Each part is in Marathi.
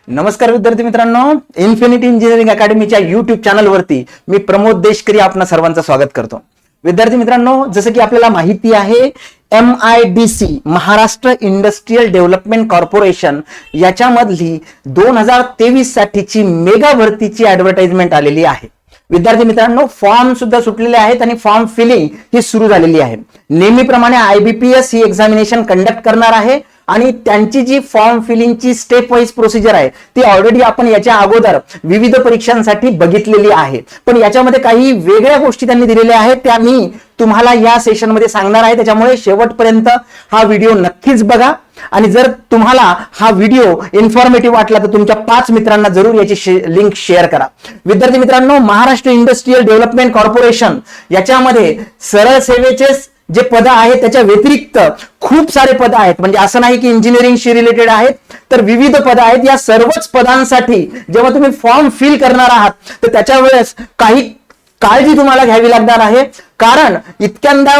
नमस्कार विद्यार्थी मित्रांनो, इन्फिनिटी इंजिनिअरिंग अकॅडमीच्या युट्यूब चॅनलवरती मी प्रमोद देशकरी आपणा सर्वांचं स्वागत करतो। विद्यार्थी मित्रांनो, जसं की आपल्याला माहिती आहे MIDC Maharashtra industrial development corporation याच्यामधली 2023 साठीची मेगा भरतीची ऍडव्हर्टाइजमेंट आलेली आहे। विद्यार्थी मित्रांनो, फॉर्म सुद्धा सुटलेले आहेत आणि फॉर्म फिलिंग ही सुरू झालेली आहे। नेहमीप्रमाणे IBPS ही एक्झामिनेशन कंडक्ट करणार आहे आणि त्यांची जी फॉर्म फिलिंगची स्टेप वाईज प्रोसिजर आहे ती ऑलरेडी आपण याच्या अगोदर विविध परीक्षांसाठी बघितलेली आहे, पण याच्यामध्ये काही वेगळ्या गोष्टी त्यांनी दिलेल्या आहेत त्या मी तुम्हाला या सेशन मध्ये सांगणार आहे। त्याच्यामुळे शेवटपर्यंत हा व्हिडिओ नक्कीच बघा आणि जर तुम्हाला हा व्हिडिओ इन्फॉर्मेटिव्ह वाटला तर तुमच्या 5 मित्रांना जरूर याची लिंक शेअर करा। विद्यार्थी मित्रांनो, महाराष्ट्र इंडस्ट्रियल डेव्हलपमेंट कॉर्पोरेशन याच्यामध्ये सरळ सेवेचे जे पद आहेत त्याच्या व्यतिरिक्त खूप सारे पद आहेत, म्हणजे असं नाही की इंजिनिअरिंगशी रिलेटेड आहेत, तर विविध पद आहेत। या सर्वच पदांसाठी जेव्हा तुम्ही फॉर्म फिल करणार आहात तर त्याच्या वेळेस काही काळजी तुम्हाला घ्यावी लागणार आहे, कारण इतक्यांदा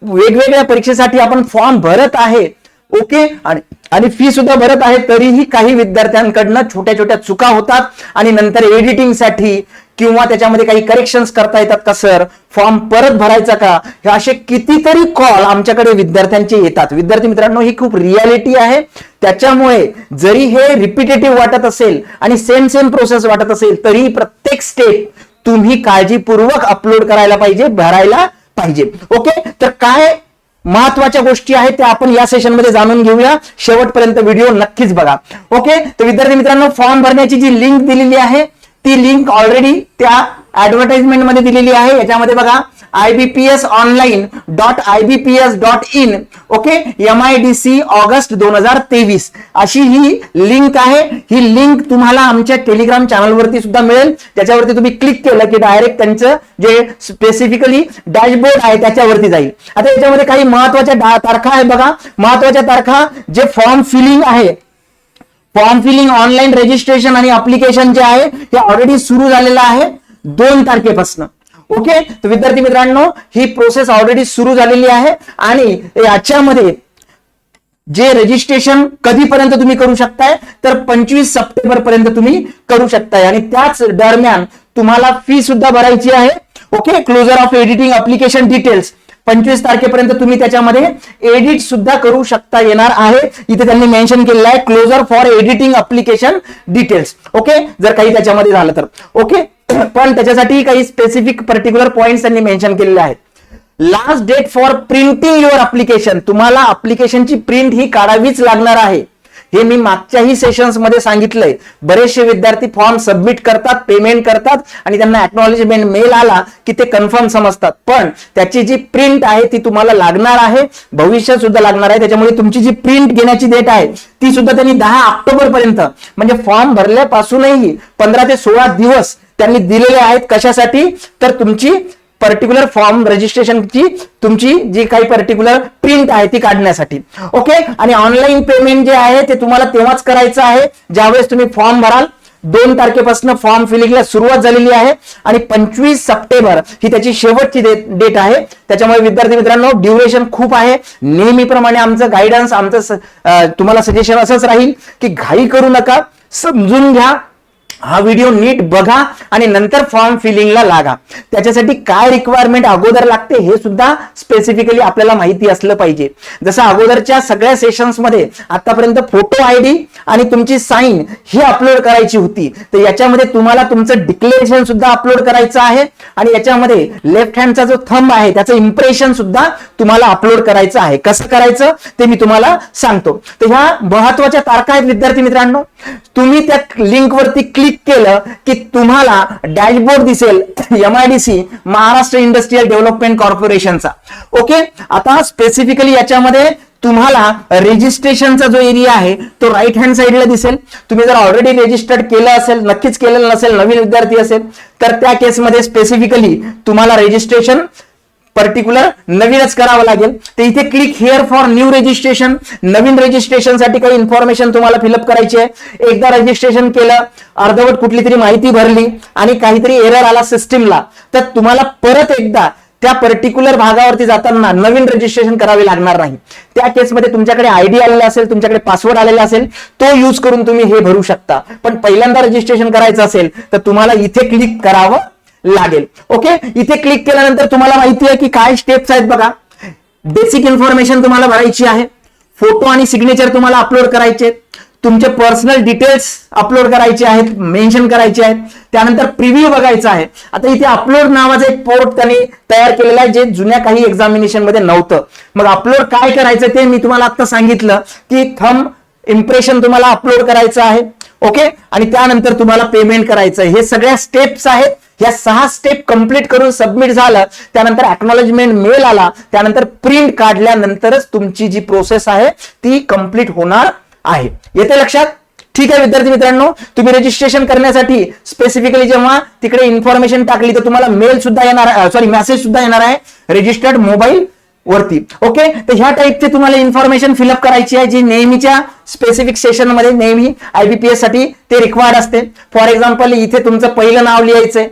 वेगवेगळ्या परीक्षेसाठी आपण फॉर्म भरत आहे ओके आणि फी सुद्धा भरत आहे, तरीही काही विद्यार्थ्यांकडनं छोट्या छोट्या चुका होतात आणि नंतर एडिटिंगसाठी किंवा त्याच्यामध्ये काही करेक्शन्स करता येतात का सर, फॉर्म परत भरायचा का, हे असे कितीतरी कॉल आमच्याकडे विद्यार्थ्यांचे येतात। विद्यार्थी मित्रांनो, ही खूप रियालिटी आहे, त्याच्यामुळे जरी हे रिपिटेटिव्ह वाटत असेल आणि सेम प्रोसेस वाटत असेल तरी प्रत्येक स्टेप तुम्ही काळजीपूर्वक अपलोड करायला पाहिजे, भरायला पाहिजे ओके। तर काय महत्वाच्या गोष्टी आहेत त्या आपण या सेशन मध्ये जाणून घेऊया, शेवटपर्यंत व्हिडिओ नक्कीच बघा ओके। तर विद्यार्थी मित्रांनो, फॉर्म भरण्याची जी लिंक दिलेली आहे ती लिंक ऑलरेडी त्या ऍडव्हर्टाइजमेंट मध्ये दिलेली आहे। याच्यामध्ये बघा ibpsonline.ibps.in ओके, MIDC ऑगस्ट 2023 अशी ही लिंक आहे। ही लिंक तुम्हाला आमच्या टेलिग्राम चॅनलवरती सुद्धा मिळेल, त्याच्यावरती तुम्ही क्लिक केलं की डायरेक्ट त्यांचं जे स्पेसिफिकली डॅशबोर्ड आहे त्याच्यावरती जाईल। आता याच्यामध्ये काही महत्वाच्या तारखा आहे बघा, महत्वाच्या तारखा जे फॉर्म फिलिंग आहे, फॉर्म फिलिंग ऑनलाईन रजिस्ट्रेशन आणि अप्लिकेशन जे आहे हे ऑलरेडी सुरू झालेलं आहे 2 तारखेपासून ओके। तर विद्यार्थी मित्रांनो, ही प्रोसेस ऑलरेडी सुरू झालेली आहे आणि याच्यामध्ये जे रजिस्ट्रेशन कधीपर्यंत तुम्ही करू शकताय तर 25 सप्टेंबर पर्यंत तुम्ही करू शकताय आणि त्याच दरम्यान तुम्हाला फी सुद्धा भरायची आहे okay. Closure of editing application details 25 तारखेपर्यंत तुम्ही त्याच्यामध्ये एडिट सुद्धा करू शकता येणार आहे। इथे त्यांनी मेन्शन केलेलं आहे closure for editing application details okay, जर काही त्याच्यामध्ये झालं तर ओके। पण त्याच्यासाठी काही स्पेसिफिक पर्टिक्युलर पॉइंट्स त्यांनी मेन्शन केलेले आहेत। Last date for printing your application, तुम्हाला अप्लिकेशनची प्रिंट ही काढावीच लागणार आहे, हे मी मागच्याही सेशन्स मध्ये सांगितलंय। बरेचसे विद्यार्थी फॉर्म सबमिट करतात, पेमेंट करतात आणि त्यांना एक्नॉलेजमेंट मेल आला की ते कन्फर्म समजतात, पण त्याची जी प्रिंट आहे ती तुम्हाला लागणार आहे, भविष्यात सुद्धा लागणार आहे। त्याच्यामुळे तुमची जी प्रिंट घेण्याची डेट आहे ती सुद्धा त्यांनी 10 ऑक्टोबर पर्यंत, म्हणजे फॉर्म भरल्यापासूनही 15 ते 16 दिवस त्यांनी दिलेले आहेत। कशासाठी तर तुमची पर्टिक्युलर फॉर्म रजिस्ट्रेशनची तुमची जी काही पर्टिक्युलर प्रिंट आहे ती काढण्यासाठी ओके। आणि ऑनलाईन पेमेंट जे आहे ते तुम्हाला तेव्हाच करायचं आहे ज्यावेळेस तुम्ही फॉर्म भराल। 2 तारखेपासून फॉर्म फिलिंगला सुरुवात झालेली आहे आणि 25 सप्टेंबर ही त्याची शेवटची डेट आहे। त्याच्यामुळे विद्यार्थी मित्रांनो, ड्युरेशन खूप आहे। नेहमीप्रमाणे आमचं गायडन्स, आमचं तुम्हाला सजेशन असंच राहील की घाई करू नका, समजून घ्या, हा व्हिडिओ नीट बघा आणि नंतर फॉर्म फिलिंगला लागा। त्याच्यासाठी काय रिक्वायरमेंट अगोदर लागते हे सुद्धा स्पेसिफिकली आपल्याला माहिती असलं पाहिजे। जसं अगोदरच्या सगळ्या सेशन्स मध्ये आतापर्यंत फोटो ID आणि तुमची साइन ही अपलोड करायची होती, तर याच्यामध्ये तुम्हाला तुमचं डिक्लेरेशन सुद्धा अपलोड करायचं आहे आणि याच्यामध्ये लेफ्ट हँडचा जो थंब आहे त्याचं इम्प्रेशन सुद्धा तुम्हाला अपलोड करायचं आहे। कसं करायचं ते मी तुम्हाला सांगतो। तर ह्या महत्वाच्या तारखा आहेत विद्यार्थी मित्रांनो। तुम्ही त्या लिंकवरती क्लिक केलं की तुम्हाला डॅशबोर्ड दिसेल MIDC महाराष्ट्र इंडस्ट्रियल डेव्हलपमेंट कॉर्पोरेशनचा ओके। आता स्पेसिफिकली याच्यामध्ये तुम्हाला रजिस्ट्रेशनचा जो एरिया आहे तो राईट हँड साईडला दिसेल। तुम्ही जर ऑलरेडी रजिस्टर्ड केलं असेल, नक्कीच केलेलं नसेल, नवीन विद्यार्थी असेल तर त्या केसमध्ये स्पेसिफिकली तुम्हाला रजिस्ट्रेशन पर्टिक्युलर नवीनच करावं लागेल। तर इथे click here for new registration, Naveen registration साठी काही इन्फॉर्मेशन तुम्हाला फिलअप करायची आहे। एकदा रजिस्ट्रेशन केलं, अर्धवट कुठली तरी माहिती भरली आणि काहीतरी एरर आला सिस्टीमला, तर तुम्हाला परत एकदा त्या पर्टिक्युलर भागावरती जाताना नवीन रजिस्ट्रेशन करावे लागणार नाही. त्या केसमध्ये तुमच्याकडे आयडी आलेला असेल, तुमच्याकडे पासवर्ड आलेला असेल, तो यूज करून तुम्ही हे भरू शकता. पण पहिल्यांदा रजिस्ट्रेशन करायचं असेल तर तुम्हाला इथे क्लिक करावं लागेल. ओके, इथे क्लिक केल्यानंतर तुम्हाला माहिती आहे की काय स्टेप्स आहेत बघा. बेसिक इन्फॉर्मेशन तुम्हाला भरायची आहे, फोटो आणि सिग्नेचर तुम्हाला अपलोड करायचे, तुमचे पर्सनल डिटेल्स अपलोड करायचे आहेत, मेन्शन करायचे आहेत, त्यानंतर प्रिव्ह्यू बघायचा आहे. आता इथे अपलोड नावाचं एक पोर्ट त्यांनी तयार केलेलं आहे जे जुन्या काही एक्झामिनेशन मध्ये नव्हतं. मग अपलोड काय करायचं ते मी तुम्हाला आता सांगितलं की थंब इम्प्रेशन तुम्हाला अपलोड करायचं आहे. ओके, आणि त्यानंतर तुम्हाला पेमेंट करायचं आहे. हे सगळ्या स्टेप्स आहेत. या 6 स्टेप कंप्लीट करून सबमिट झालं, त्यानंतर अॅक्नॉलेजमेंट मेल आला, त्यानंतर प्रिंट काढल्यानंतरच तुमची जी प्रोसेस आहे ती कंप्लीट होणार आहे. येते लक्षात? ठीक आहे विद्यार्थी मित्रांनो, तुम्ही रजिस्ट्रेशन करण्यासाठी स्पेसिफिकली जेव्हा तिकडे इन्फॉर्मेशन टाकली तर तुम्हाला मेल सुद्धा येणार, मेसेज सुद्धा येणार आहे रजिस्टर्ड मोबाईल वरती. ओके, तर ह्या टाईपचे तुम्हाला इन्फॉर्मेशन फिलअप करायची आहे जी नेहमीच्या स्पेसिफिक सेशन मध्ये नेहमी IBPS साठी ते रिक्वायर्ड असते. फॉर एक्झाम्पल इथे तुमचं पहिलं नाव लिहायचंय,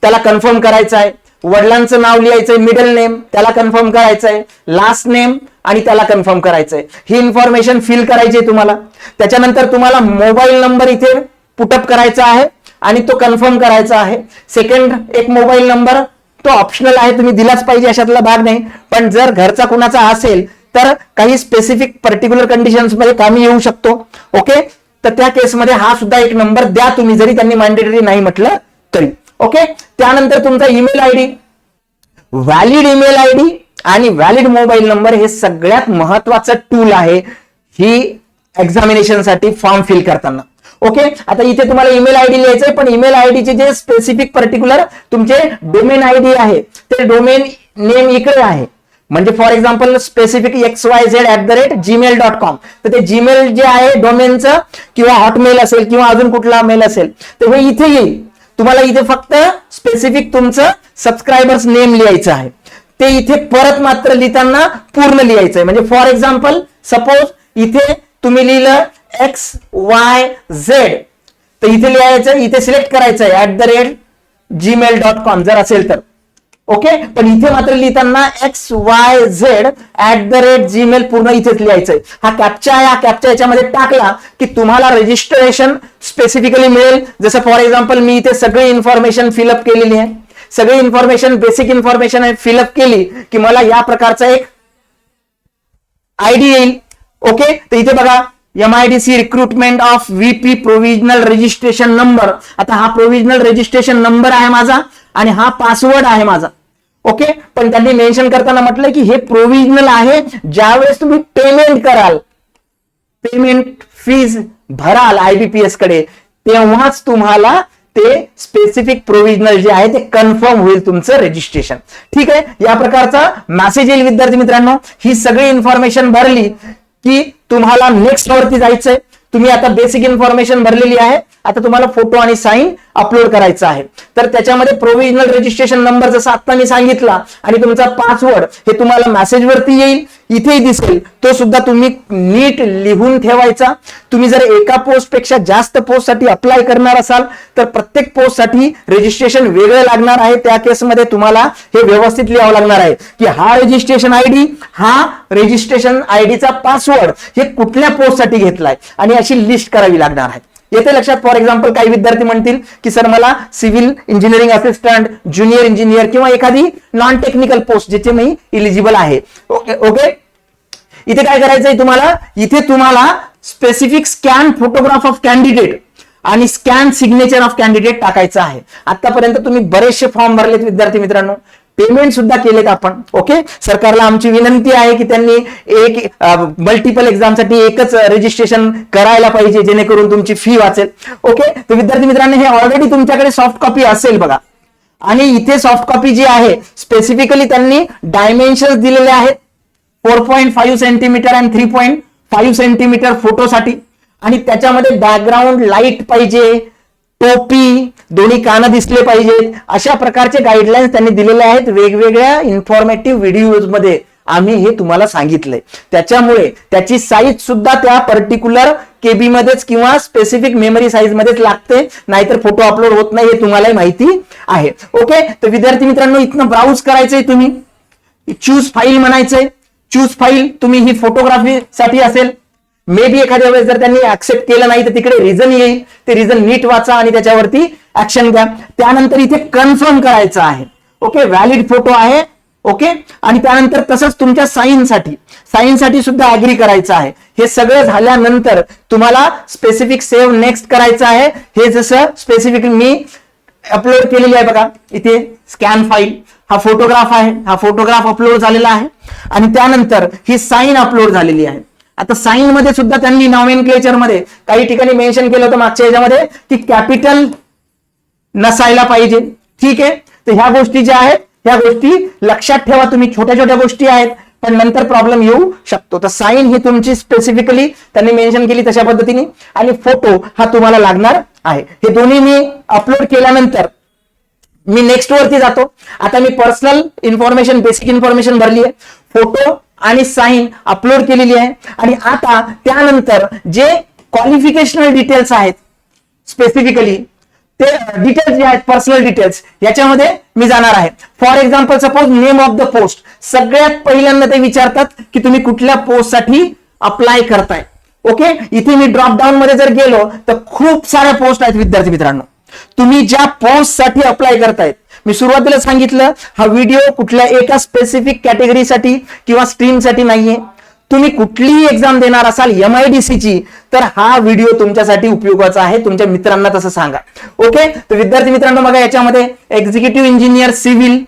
त्याला कन्फर्म करायचं आहे. वडिलांचं नाव लिहायचंय, मिडल नेम, त्याला कन्फर्म करायचं आहे. लास्ट नेम आणि त्याला कन्फर्म करायचंय. ही इन्फॉर्मेशन फिल करायची आहे तुम्हाला. त्याच्यानंतर तुम्हाला मोबाईल नंबर इथे पुटअप करायचा आहे आणि तो कन्फर्म करायचा आहे. सेकंड एक मोबाईल नंबर तो ऑप्शनल आहे, तुम्ही दिलाच पाहिजे अशातला भाग नाही. पण जर घरचा कुणाचा असेल तर काही स्पेसिफिक पर्टिक्युलर कंडिशन्स मध्ये कामी येऊ शकतो. ओके, तर त्या केसमध्ये हा सुद्धा एक नंबर द्या तुम्ही, जरी त्यांनी मॅन्डेटरी नाही म्हटलं तरी. ओके, त्यानंतर तुमचा email ID, valid email ID आणि व्हॅलिड मोबाईल नंबर हे सगळ्यात महत्वाचं टूल आहे ही एक्झामिनेशन साठी फॉर्म फिल करताना. ओके, आता इथे तुम्हाला ईमेल आयडी लिहायचंय, पण ईमेल आयडीचे जे स्पेसिफिक पर्टिक्युलर तुमचे डोमेन आयडी आहे ते डोमेन नेम इकडे आहे. म्हणजे फॉर एक्झाम्पल स्पेसिफिक xyz@gmail.com, तर ते जीमेल जे आहे डोमेनचं किंवा हॉटमेल असेल किंवा अजून कुठला मेल असेल तर हे इथे येईल. तुम्हाला इथे फक्त स्पेसिफिक तुमचं सबस्क्रायबर्स नेम लिहायचं आहे. ते इथे परत मात्र लिहिताना पूर्ण लिहायचंय. म्हणजे फॉर एक्झाम्पल सपोज इथे तुम्ही लिहिलं XYZ, तर इथे लिहायचं, इथे सिलेक्ट करायचं आहे @gmail.com जर असेल तर. ओके, पण इथे मात्र लिहिताना XYZ@gmail पूर्ण इथेच लिहायचंय. हा कॅप्चा आहे, हा कॅप्चा याच्यामध्ये टाकला की तुम्हाला रजिस्ट्रेशन स्पेसिफिकली मिळेल. जसं फॉर एक्झाम्पल मी इथे सगळी इन्फॉर्मेशन फिलअप केलेली आहे, सगळी इन्फॉर्मेशन बेसिक इन्फॉर्मेशन आहे फिलअप केली की मला या प्रकारचा एक आयडी येईल. ओके, तर इथे बघा MIDC recruitment of VP provisional registration number. आता हा प्रोव्हिजनल रजिस्ट्रेशन नंबर आहे माझा आणि हा पासवर्ड आहे माझा. ओके, पण त्यांनी मेन्शन करताना म्हटलं की हे प्रोव्हिजनल आहे. ज्यावेळेस तुम्ही पेमेंट कराल, पेमेंट फीज भराल IBPS कडे, तेव्हाच तुम्हाला ते स्पेसिफिक प्रोव्हिजनल जे आहे ते कन्फर्म होईल तुमचं रजिस्ट्रेशन. ठीक आहे, या प्रकारचा मेसेज येईल विद्यार्थी मित्रांनो. ही सगळी इन्फॉर्मेशन भरली की तुम्हाला नेक्स्ट वरती जायचंय. तुम्ही आता बेसिक इन्फॉर्मेशन भरलेली आहे, आता तुम्हाला फोटो आणि साइन अपलोड करायचा आहे. तर त्याच्यामध्ये प्रोव्हिजनल रजिस्ट्रेशन नंबर जसा आता मी सांगितला आणि तुमचा पासवर्ड हे तुम्हाला मेसेज वरती येईल, इथेही दिसेल, तो सुद्धा तुम्ही नीट लिहून ठेवायचा. तुम्ही जर एका पोस्ट पेक्षा जास्त पोस्ट साठी अप्लाय करणार असाल तर प्रत्येक पोस्ट साठी रजिस्ट्रेशन वेगळं लागणार आहे. त्या केसमध्ये तुम्हाला हे व्यवस्थित लिहावं लागणार आहे की हा रजिस्ट्रेशन आयडी, हा रजिस्ट्रेशन आयडीचा पासवर्ड हे कुठल्या पोस्ट साठी घेतलाय आणि अशी लिस्ट करावी लागणार आहे. येते लक्षात? फॉर एक्झाम्पल काही विद्यार्थी म्हणतील की सर मला civil engineering assistant, junior engineer किंवा एखादी नॉन टेक्निकल पोस्ट ज्याचे मी इलिजिबल आहे. ओके ओके, इथे काय करायचंय तुम्हाला, इथे तुम्हाला specific scan photograph of candidate आणि स्कॅन सिग्नेचर ऑफ कॅन्डिडेट टाकायचं आहे. आतापर्यंत तुम्ही बरेचसे फॉर्म भरलेत विद्यार्थी मित्रांनो, पेमेंट सुद्धा केलेत आपण. ओके, सरकारला आमची विनंती आहे की त्यांनी एक मल्टिपल एक्झामसाठी एकच रजिस्ट्रेशन करायला पाहिजे जेणेकरून तुमची फी वाचेल. ओके, तर विद्यार्थी मित्रांनो हे ऑलरेडी तुमच्याकडे सॉफ्ट कॉपी असेल बघा. आणि इथे सॉफ्ट कॉपी जी आहे स्पेसिफिकली त्यांनी डायमेन्शन्स दिलेले आहेत 4.5 सेंटीमीटर आणि 3.5 सेंटीमीटर फोटोसाठी. आणि त्याच्यामध्ये बॅकग्राऊंड लाईट पाहिजे, टोपी, दोन्ही कानं दिसले पाहिजेत, अशा प्रकारचे गाईडलाईन्स त्यांनी दिलेले आहेत. वेगवेगळ्या इन्फॉर्मेटिव्ह व्हिडिओज मध्ये आम्ही हे तुम्हाला सांगितलंय. त्याच्यामुळे त्याची साईज सुद्धा त्या पर्टिक्युलर KB मध्येच किंवा स्पेसिफिक मेमरी साईज मध्येच लागते, नाहीतर फोटो अपलोड होत नाही, हे तुम्हालाही माहिती आहे. ओके, तर विद्यार्थी मित्रांनो इथनं ब्राउज करायचंय, तुम्ही चूज फाईल म्हणायचंय. चूज फाईल तुम्ही ही फोटोग्राफी साठी असेल, मे बी एखाद्या वेळेस जर त्यांनी ऍक्सेप्ट केलं नाही तर तिकडे रिझन येईल, ते रिझन नीट वाचा आणि त्याच्यावरती ऍक्शन घ्या. त्यानंतर इथे कन्फर्म करायचं आहे. ओके, व्हॅलिड फोटो आहे. ओके, आणि त्यानंतर तसंच तुमच्या साईनसाठी सुद्धा अग्री करायचं आहे. हे सगळं झाल्यानंतर तुम्हाला स्पेसिफिक सेव्ह नेक्स्ट करायचं आहे. हे जसं स्पेसिफिक मी अपलोड केलेली आहे बघा, इथे स्कॅन फाईल, हा फोटोग्राफ आहे, हा फोटोग्राफ अपलोड झालेला आहे आणि त्यानंतर ही साईन अपलोड झालेली आहे. आता साईन मध्ये सुद्धा त्यांनी नॉमेनक्लेचर मध्ये काही ठिकाणी मेन्शन केलं होतं मागच्या याच्यामध्ये की कॅपिटल नसायला पाहिजे. ठीक आहे, तर ह्या गोष्टी ज्या आहेत ह्या गोष्टी लक्षात ठेवा तुम्ही. छोट्या छोट्या गोष्टी आहेत पण नंतर प्रॉब्लेम येऊ शकतो. तर साईन ही तुमची स्पेसिफिकली त्यांनी मेन्शन केली तशा पद्धतीने, आणि फोटो हा तुम्हाला लागणार आहे. हे दोन्ही मी अपलोड केल्यानंतर मी नेक्स्ट वरती जातो. आता मी पर्सनल इन्फॉर्मेशन, बेसिक इन्फॉर्मेशन भरली आहे, फोटो आणि साईन अपलोड केलेली आहे. आणि आता त्यानंतर जे क्वालिफिकेशनल डिटेल्स आहेत स्पेसिफिकली ते डिटेल्स जे आहेत पर्सनल डिटेल्स याच्यामध्ये मी जाणार आहे. For example suppose name of the post, सगळ्यात पहिल्यांदा ते विचारतात की तुम्ही कुठल्या पोस्ट साठी अप्लाय करताय. ओके, इथे मी ड्रॉप डाऊन मध्ये जर गेलो तर खूप साऱ्या पोस्ट आहेत विद्यार्थी मित्रांनो. तुम्ही ज्या पोस्ट साठी अप्लाय करतायत, मी सुरुवातीला सांगितलं हा व्हिडिओ कुठल्या एका स्पेसिफिक कॅटेगरीसाठी किंवा स्ट्रीमसाठी नाहीये. तुम्ही कुठलीही एक्झाम देणार असाल MIDC ची तर हा व्हिडिओ तुमच्यासाठी उपयोगाचा आहे. तुमच्या मित्रांना तसं सांगा. ओके, तर विद्यार्थी मित्रांनो बघा, याच्यामध्ये executive engineer civil,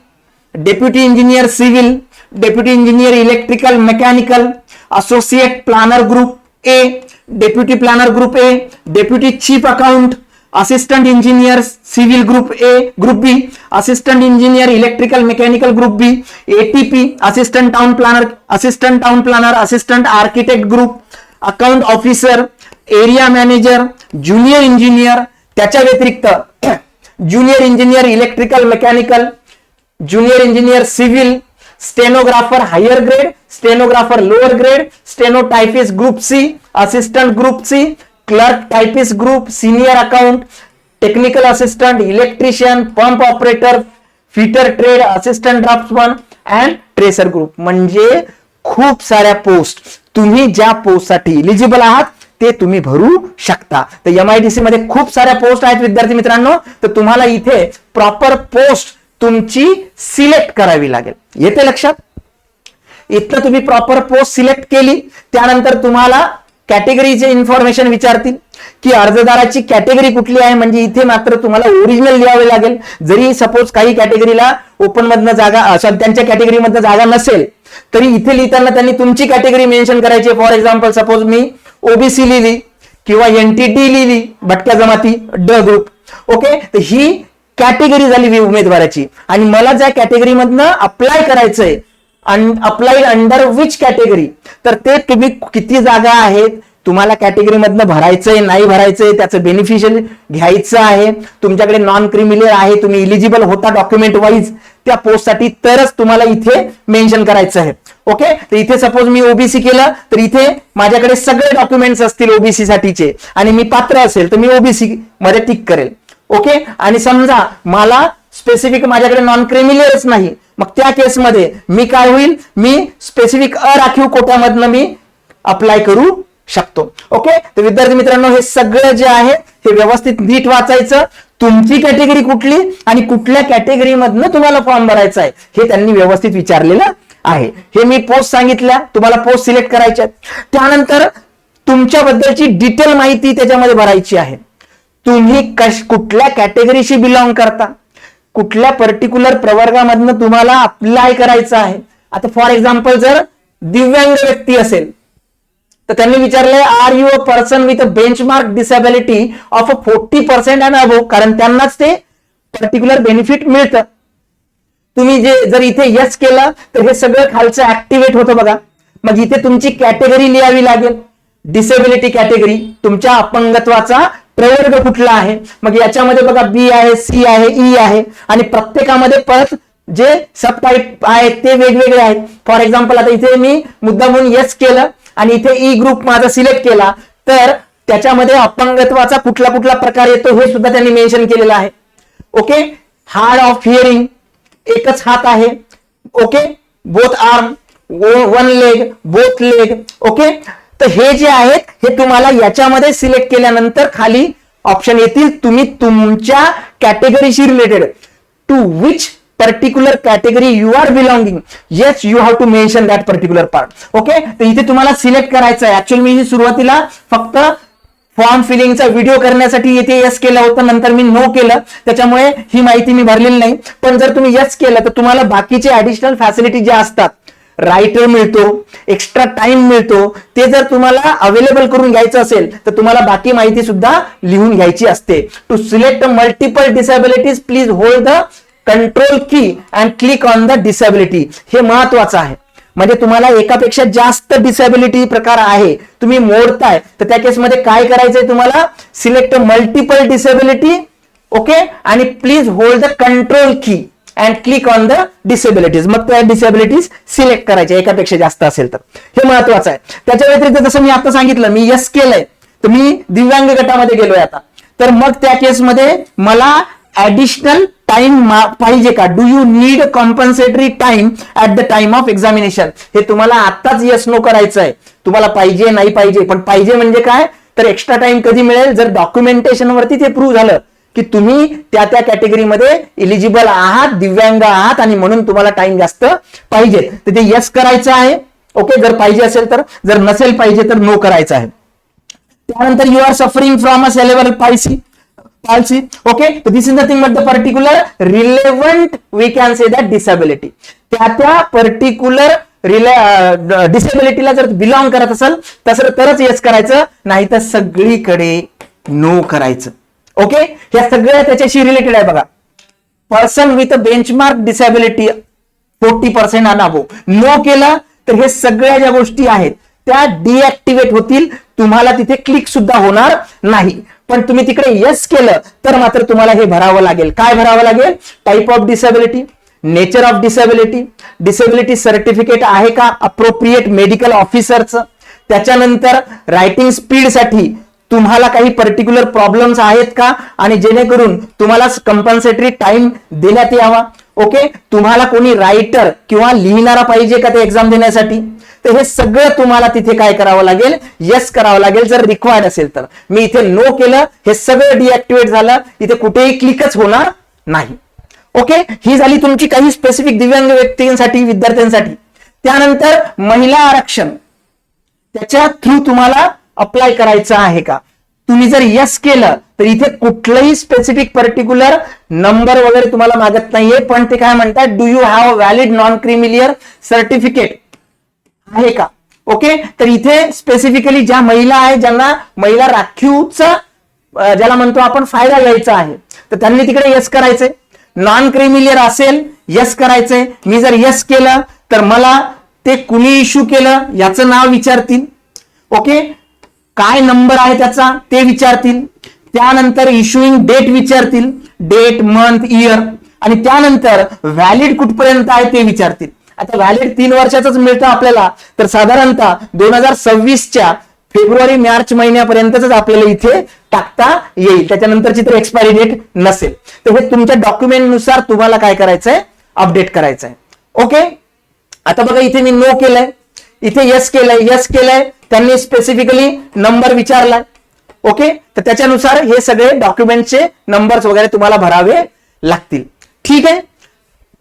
deputy engineer civil, deputy engineer electrical mechanical, associate planner group A, deputy planner group A, deputy chief account, assistant engineer civil group A, group B, असिस्टंट इंजिनियर इलेक्ट्रिकल मेकॅनिकल ग्रुप बी, ATP assistant town planner, assistant architect group, account officer, area manager, junior engineer, त्याच्या व्यतिरिक्त junior engineer electrical mechanical, junior engineer civil, stenographer higher grade, stenographer lower grade, stenotypist group C, assistant group C, clerk typist group, senior account, technical assistant, electrician, pump operator, fitter trade, assistant draftsman and tracer group. म्हणजे खूप साऱ्या पोस्ट, तुम्ही ज्या पोस्टसाठी इलिजिबल आहात ते तुम्ही भरू शकता. तर MIDC मध्ये खूप साऱ्या पोस्ट आहेत विद्यार्थी मित्रांनो. तर तुम्हाला इथे प्रॉपर पोस्ट तुमची सिलेक्ट करावी लागेल. येते लक्षात? इथं तुम्ही प्रॉपर पोस्ट सिलेक्ट केली, त्यानंतर तुम्हाला कॅटेगरीचे इन्फॉर्मेशन विचारतील की अर्जदाराची कॅटेगरी कुठली आहे. म्हणजे इथे मात्र तुम्हाला ओरिजिनल लिहावे लागेल. जरी सपोज काही कॅटेगरीला ओपन मधनं जागा, त्यांच्या कॅटेगरी मधनं जागा नसेल तरी इथे लिहिताना त्यांनी तुमची कॅटेगरी मेन्शन करायची. For example suppose me OBC लिहिली किंवा NTT लिहिली, भटक्या जमाती ड ग्रुप. ओके, तर ही कॅटेगरी झाली उमेदवाराची, आणि मला ज्या कॅटेगरी मधनं अप्लाय करायचंय, अप्लाइड अंडर विच कॅटेगरी, तर ते तुम्ही किती जागा आहेत तुम्हाला कॅटेगरी मधनं भरायचंय नाही भरायचंय, त्याचं बेनिफिशियल घ्यायचं आहे, तुमच्याकडे नॉन क्रिमिनल आहे, तुम्ही इलिजिबल होता डॉक्युमेंट वाईज त्या पोस्टसाठी, तरच तुम्हाला इथे मेन्शन करायचं आहे. ओके, तर इथे सपोज मी OBC केलं तर इथे माझ्याकडे सगळे डॉक्युमेंट्स असतील OBC साठीचे आणि मी पात्र असेल तर मी OBC मध्ये टिक करेल. ओके, आणि समजा मला स्पेसिफिक माझ्याकडे नॉन क्रिमिनलच नाही, मग त्या केसमध्ये मी काय होईल, मी स्पेसिफिक अराखीव कोट्यामधनं मी अप्लाय करू शकतो. ओके, तर विद्यार्थी मित्रांनो हे सगळं जे आहे हे व्यवस्थित नीट वाचायचं. तुमची कॅटेगरी कुठली आणि कुठल्या कॅटेगरी मधनं तुम्हाला फॉर्म भरायचा आहे हे त्यांनी व्यवस्थित विचारलेलं आहे. हे मी पोस्ट सांगितल्या, तुम्हाला पोस्ट सिलेक्ट करायच्या आहेत. त्यानंतर तुमच्याबद्दलची डिटेल माहिती त्याच्यामध्ये भरायची आहे. तुम्ही कुठल्या कॅटेगरीशी बिलॉंग करता, कुठल्या पर्टिक्युलर प्रवर्गामधनं तुम्हाला अप्लाय करायचं आहे. आता फॉर एक्झाम्पल जर दिव्यांग व्यक्ती असेल तर त्यांनी विचारलंय are you a person with a benchmark disability of 40% and above, कारण त्यांनाच ते पर्टिक्युलर बेनिफिट मिळतं. तुम्ही जर इथे यस केलं तर हे सगळं खालचं ऍक्टिव्हेट होतं बघा. मग इथे तुमची कॅटेगरी लिहावी लागेल, डिसेबिलिटी कॅटेगरी, तुमच्या अपंगत्वाचा प्रवर्ग कुठला आहे. मग याच्यामध्ये बघा B आहे, C आहे, E आहे, आणि प्रत्येकामध्ये परत जे सब टाईप आहेत ते वेगवेगळे आहेत. फॉर एक्झाम्पल आता इथे मी मुद्दामून यस केलं आणि इथे E ग्रुप माझा सिलेक्ट केला, तर त्याच्यामध्ये अपंगत्वाचा कुठला कुठला प्रकार येतो हे सुद्धा त्यांनी मेन्शन केलेलं आहे. ओके, हार्ड ऑफ हिअरिंग, एकच हात आहे. Okay, both arm, one leg, both leg. Okay, तर हे जे आहेत हे तुम्हाला याच्यामध्ये सिलेक्ट केल्यानंतर खाली ऑप्शन येतील. तुम्ही तुमच्या कॅटेगरीशी related to which particular category you are belonging, yes you have to mention that particular part. Okay, तर इथे तुम्हाला सिलेक्ट करायचं आहे. ऍक्च्युअली मी सुरुवातीला फक्त फॉर्म फिलिंगचा व्हिडिओ करण्यासाठी इथे यस केलं होतं, नंतर मी नो केलं, त्याच्यामुळे ही माहिती मी भरलेली नाही. पण जर तुम्ही यस केलं तर तुम्हाला बाकीचे ऍडिशनल फॅसिलिटी ज्या असतात, रायटर मिळतो, एक्स्ट्रा टाइम मिळतो, ते जर तुम्हाला अवेलेबल करून घ्यायचं असेल तर तुम्हाला बाकी माहिती सुद्धा लिहून घ्यायची असते. To select multiple disabilities please hold the control key and click on the disability. हे महत्वाचं आहे. म्हणजे तुम्हाला एकापेक्षा जास्त डिसेबिलिटी प्रकार आहे, तुम्ही मोडताय, तर त्या केसमध्ये काय करायचंय, तुम्हाला सिलेक्ट मल्टिपल डिसेबिलिटी. ओके, आणि please hold the control key and click on the disabilities. मग त्या डिसेबिलिटीज सिलेक्ट करायच्या एकापेक्षा जास्त असेल तर. हे महत्वाचं आहे. त्याच्या व्यतिरिक्त जसं मी आता सांगितलं, मी यस केलंय तर मी दिव्यांग गटामध्ये गेलोय आता, तर मग त्या केसमध्ये मला ऍडिशनल टाइम पाहिजे का, do you need compensatory time at the time of examination. हे तुम्हाला आताच यस नो करायचं आहे. तुम्हाला पाहिजे नाही पाहिजे, पण पाहिजे म्हणजे काय, तर एक्स्ट्रा टाइम कधी मिळेल, जर डॉक्युमेंटेशन वरती ते प्रूव्ह झालं की तुम्ही त्या त्या कॅटेगरीमध्ये इलिजिबल आहात, दिव्यांग आहात, आणि म्हणून तुम्हाला टाइम जास्त पाहिजे, तर ते यस करायचं आहे. ओके, जर पाहिजे असेल तर, जर नसेल पाहिजे तर नो करायचं आहे. त्यानंतर you are suffering from a cerebral palsy. Okay, so this is nothing but the particular relevant, we can say that disability. त्या पर्टिक्युलर डिसेबिलिटीला जर बिलॉंग करत असेल तरच येस करायचं, नाही तर सगळीकडे नो करायचं. ओके, या सगळ्या त्याच्याशी रिलेटेड आहे बघा. पर्सन विथ बेंचमार्क डिसेबिलिटी 40% आणि अबोव, नो केलं तर हे सगळ्या ज्या गोष्टी आहेत त्या डिऍक्टिव्हेट होतील. तुम्हाला तिथे क्लिक सुद्धा होणार नाही. पण तुम्ही तिकडे यस केलं तर मात्र तुम्हाला हे भरावं लागेल. काय भरावं लागेल, type of disability, nature of disability, disability certificate आहे का अप्रोप्रिएट मेडिकल ऑफिसरचं, त्याच्यानंतर रायटिंग स्पीडसाठी तुम्हाला काही पर्टिक्युलर प्रॉब्लेम्स आहेत का, आणि जेणेकरून तुम्हाला कंपन्सेटरी टाइम देण्यात यावा. ओके, तुम्हाला कोणी रायटर किंवा लिहिणारा पाहिजे का ते एक्झाम देण्यासाठी, तर हे सगळं तुम्हाला तिथे काय करावं लागेल, यस करावं लागेल जर रिक्वायर्ड असेल तर. मी इथे नो केलं, हे सगळं डिऍक्टिव्हेट झालं, इथे कुठेही क्लिकच होणार नाही. ओके, ही झाली तुमची काही स्पेसिफिक दिव्यांग व्यक्तींसाठी, विद्यार्थ्यांसाठी. त्यानंतर महिला आरक्षण, त्याच्या थ्रू तुम्हाला अप्लाय करायचं आहे का. तुम्ही जर यस केलं तर इथे कुठलंही स्पेसिफिक पर्टिक्युलर नंबर वगैरे तुम्हाला मागत नाहीये, पण ते काय म्हणतात, do you have valid non creamy layer certificate आहे का. ओके, तर इथे स्पेसिफिकली ज्या महिला आहेत, ज्यांना महिला राखीवचा ज्याला म्हणतो आपण फायदा घ्यायचा आहे, तर त्यांनी तिकडे यस करायचंय. नॉन क्रिमिलियर असेल, यस करायचंय. मी जर यस केलं तर मला ते कुणी इश्यू केलं याचं नाव विचारतील. ओके, काय नंबर आहे त्याचा ते विचारतील. त्यानंतर इश्युइंग डेट विचारतील, डेट, मंथ, इयर, आणि त्यानंतर व्हॅलिड कुठपर्यंत आहे ते विचारतील. आता व्हॅलिड 3 वर्षाचंच मिळतं आपल्याला, तर साधारणतः 2026च्या फेब्रुवारी मार्च महिन्यापर्यंतच आपल्याला इथे टाकता येईल. त्याच्यानंतरची तर एक्सपायरी डेट नसेल. तर हे तुमच्या डॉक्युमेंटनुसार तुम्हाला काय करायचंय, अपडेट करायचंय. ओके, आता बघा इथे मी नो केलंय, इथे यस केलंय. यस केलंय, त्यांनी स्पेसिफिकली नंबर विचारलाय. ओके, तर त्याच्यानुसार हे सगळे डॉक्युमेंटचे नंबर्स वगैरे तुम्हाला भरावे लागतील. ठीक आहे.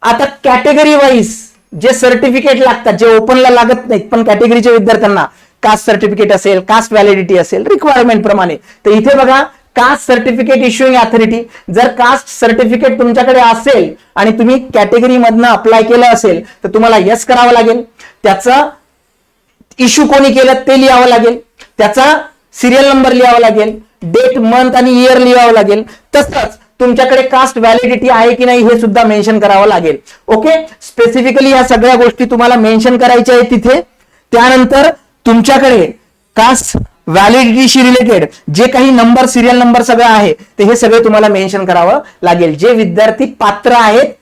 आता कॅटेगरी वाईज जे सर्टिफिकेट लागतात, जे ओपनला लागत नाहीत पण कॅटेगरीच्या विद्यार्थ्यांना, कास्ट सर्टिफिकेट असेल, कास्ट व्हॅलिडिटी असेल, रिक्वायरमेंट प्रमाणे, तर इथे बघा कास्ट सर्टिफिकेट इश्युइंग अथॉरिटी. जर कास्ट सर्टिफिकेट तुमच्याकडे असेल आणि तुम्ही कॅटेगरी मधनं अप्लाय केलं असेल तर तुम्हाला यस करावं लागेल. त्याचं इश्यू कोणी केलं ते लिहावं लागेल, त्याचा सिरियल नंबर लिहावा लागेल, डेट, मंथ आणि इयर लिहावं लागेल. तसंच तुमच्याकडे कास्ट व्हॅलिडिटी आहे की नाही हे सुद्धा मेन्शन करावं लागेल. ओके, स्पेसिफिकली या सगळ्या गोष्टी तुम्हाला मेन्शन करायच्या आहेत तिथे. त्यानंतर तुमच्याकडे कास्ट व्हॅलिडिटीशी रिलेटेड जे काही नंबर, सिरियल नंबर सगळं आहे ते हे सगळे तुम्हाला मेन्शन करावं लागेल. जे विद्यार्थी पात्र आहेत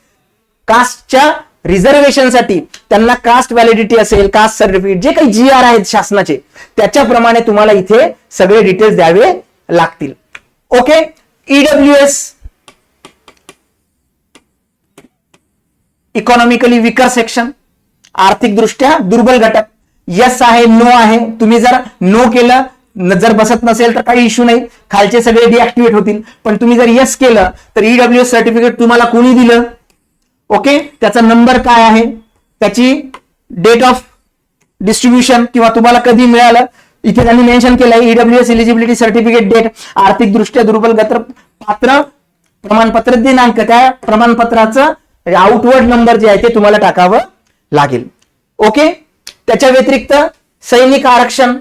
कास्टच्या रिझर्वेशनसाठी त्यांना कास्ट व्हॅलिडिटी असेल, कास्ट सर्टिफिकेट, जे काही GR आहेत शासनाचे, त्याच्याप्रमाणे तुम्हाला इथे सगळे डिटेल्स द्यावे लागतील. Okay. EWS economically weaker section, आर्थिकदृष्ट्या दुर्बल घटक. यस आहे, नो आहे. तुम्ही जर नो केलं, जर बसत नसेल तर काही इश्यू नाही, खालचे सगळे डिऍक्टिव्हेट होतील. पण तुम्ही जर यस केलं तर EWS सर्टिफिकेट तुम्हाला कोणी दिलं, ओके, त्याचा नंबर काय आहे, त्याची डेट ऑफ डिस्ट्रीब्युशन किंवा तुम्हाला कधी मिळालं, इथे त्यांनी मेन्शन केलंय. EWS एलिजिबिलिटी सर्टिफिकेट डेट, आर्थिकदृष्ट्या दुर्बल घटक पात्र प्रमाणपत्र दिनांक, त्या प्रमाणपत्राचं आउटवर्ड नंबर जे आहे ते तुम्हाला टाकावं लागेल. ओके. त्याच्या व्यतिरिक्त सैनिक आरक्षण,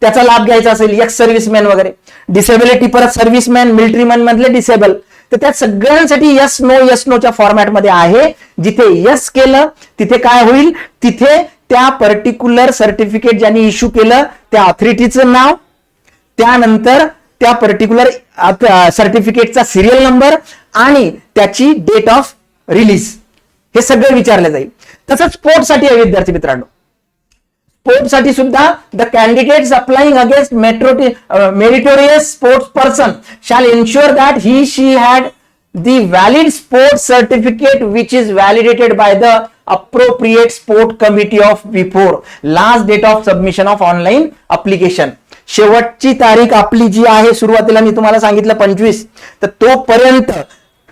त्याचा लाभ घ्यायचा असेल, एक्स सर्व्हिसमॅन वगैरे, डिसेबिलिटी, परत सर्व्हिसमॅन, मिलिटरीमॅन मधले डिसेबल, तर त्या सगळ्यांसाठी यस नोच्या फॉर्मॅटमध्ये आहे. जिथे यस केलं तिथे काय होईल, तिथे त्या पर्टिक्युलर सर्टिफिकेट ज्यांनी इश्यू केलं त्या ऑथॉरिटीचं नाव, त्यानंतर त्या पर्टिक्युलर सर्टिफिकेटचा सिरियल नंबर आणि त्याची डेट ऑफ रिलीज, हे सगळं विचारलं जाईल. तसंच स्पोर्ट्ससाठी आहे विद्यार्थी मित्रांनो. स्पोर्ट्ससाठी सुद्धा the candidates applying against meritorious sports person shall ensure that he she had the valid sports certificate which is validated by the appropriate sport committee of before last date of submission of online application. शेवटची तारीख आपली जी आहे, सुरुवातीला मी तुम्हाला सांगितलं 25, तर तोपर्यंत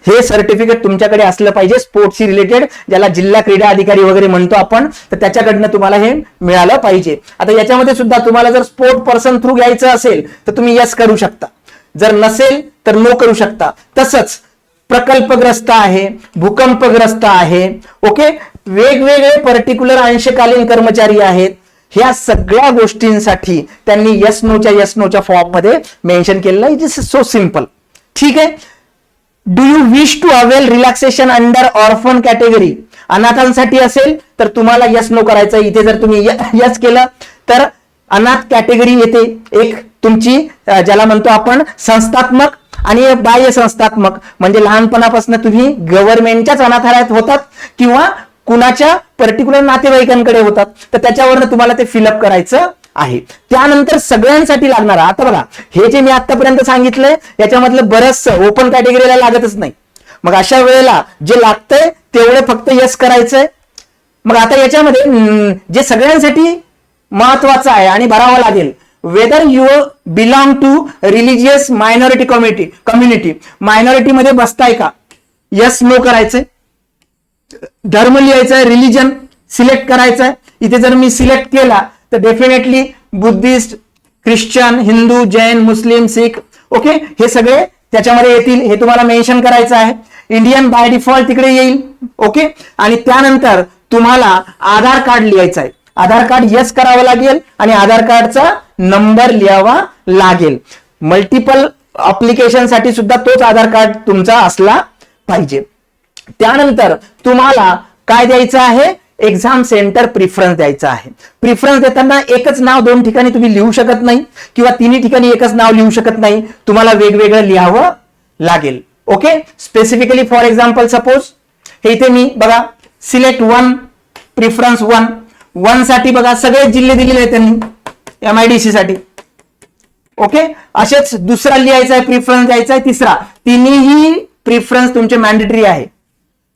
हे सर्टिफिकेट तुमच्याकडे असलं पाहिजे. स्पोर्ट्सशी रिलेटेड, ज्याला जिल्हा क्रीडा अधिकारी वगैरे म्हणतो आपण, तर त्याच्याकडनं तुम्हाला हे मिळालं पाहिजे. आता याच्यामध्ये सुद्धा तुम्हाला जर स्पोर्ट पर्सन थ्रू घ्यायचं असेल तर तुम्ही यस करू शकता, जर नसेल तर नो करू शकता. तसंच प्रकल्पग्रस्त आहे, भूकंपग्रस्त आहे, ओके, वेगवेगळे पर्टिक्युलर अंशकालीन कर्मचारी आहेत, ह्या सगळ्या गोष्टींसाठी त्यांनी यस नोच्या फॉर्म मध्ये मेन्शन केलेलं आहे. It is so simple. ठीक आहे. Do you wish to avail relaxation under orphan category, अनाथांसाठी असेल तर तुम्हाला यस नो करायचं. इथे जर तुम्ही यस केलं तर अनाथ कॅटेगरी येते एक तुमची, ज्याला म्हणतो आपण संस्थात्मक आणि बाह्य संस्थात्मक, म्हणजे लहानपणापासून तुम्ही गव्हर्नमेंटच्याच अनाथालयात होतात किंवा कुणाच्या पर्टिक्युलर नातेवाईकांकडे होतात, तर त्याच्यावरनं तुम्हाला ते फिलअप करायचं आहे. त्यानंतर सगळ्यांसाठी लागणारा, आता बघा हे जे मी आतापर्यंत सांगितलंय याच्यामधलं बरंचसं ओपन कॅटेगरीला लागतच नाही. मग अशा वेळेला जे लागतंय तेवढे फक्त यस करायचंय. मग आता याच्यामध्ये जे सगळ्यांसाठी महत्वाचं आहे आणि भरावं लागेल, whether you belong to religious minority community, minority मध्ये बसताय का, यस नो करायचंय. धर्म लिहायचंय, रिलिजन सिलेक्ट करायचंय. इथे जर मी सिलेक्ट केला तर definitely Buddhist, Christian, Hindu, Jain, Muslim, Sikh, okay, हे सगळे त्याच्यामध्ये येतील, हे तुम्हाला मेन्शन करायचं आहे. इंडियन बाय डिफॉल्ट तिकडे येईल. ओके. आणि त्यानंतर तुम्हाला आधार कार्ड लिहायचं आहे. आधार कार्ड यस करावं लागेल आणि आधार कार्डचा नंबर लिहावा लागेल. मल्टिपल अप्लिकेशन साठी सुद्धा तोच आधार कार्ड तुमचा असला पाहिजे. त्यानंतर तुम्हाला काय द्यायचं आहे, एक्झाम सेंटर प्रिफरन्स द्यायचा आहे. प्रिफरन्स देताना एकच नाव दोन ठिकाणी तुम्ही लिहू शकत नाही किंवा तिन्ही ठिकाणी एकच नाव लिहू शकत नाही, तुम्हाला वेगवेगळं लिहावं लागेल. Okay. Specifically for example suppose हे इथे मी बघा सिलेक्ट 1 प्रिफरन्स 1 साठी बघा सगळे जिल्हे दिलेले आहेत त्यांनी MIDC साठी. ओके. असेच दुसरा लिहायचा आहे, प्रिफरन्स द्यायचा आहे, तिसरा, तिन्ही प्रिफरन्स तुमचे मॅन्डेटरी आहे.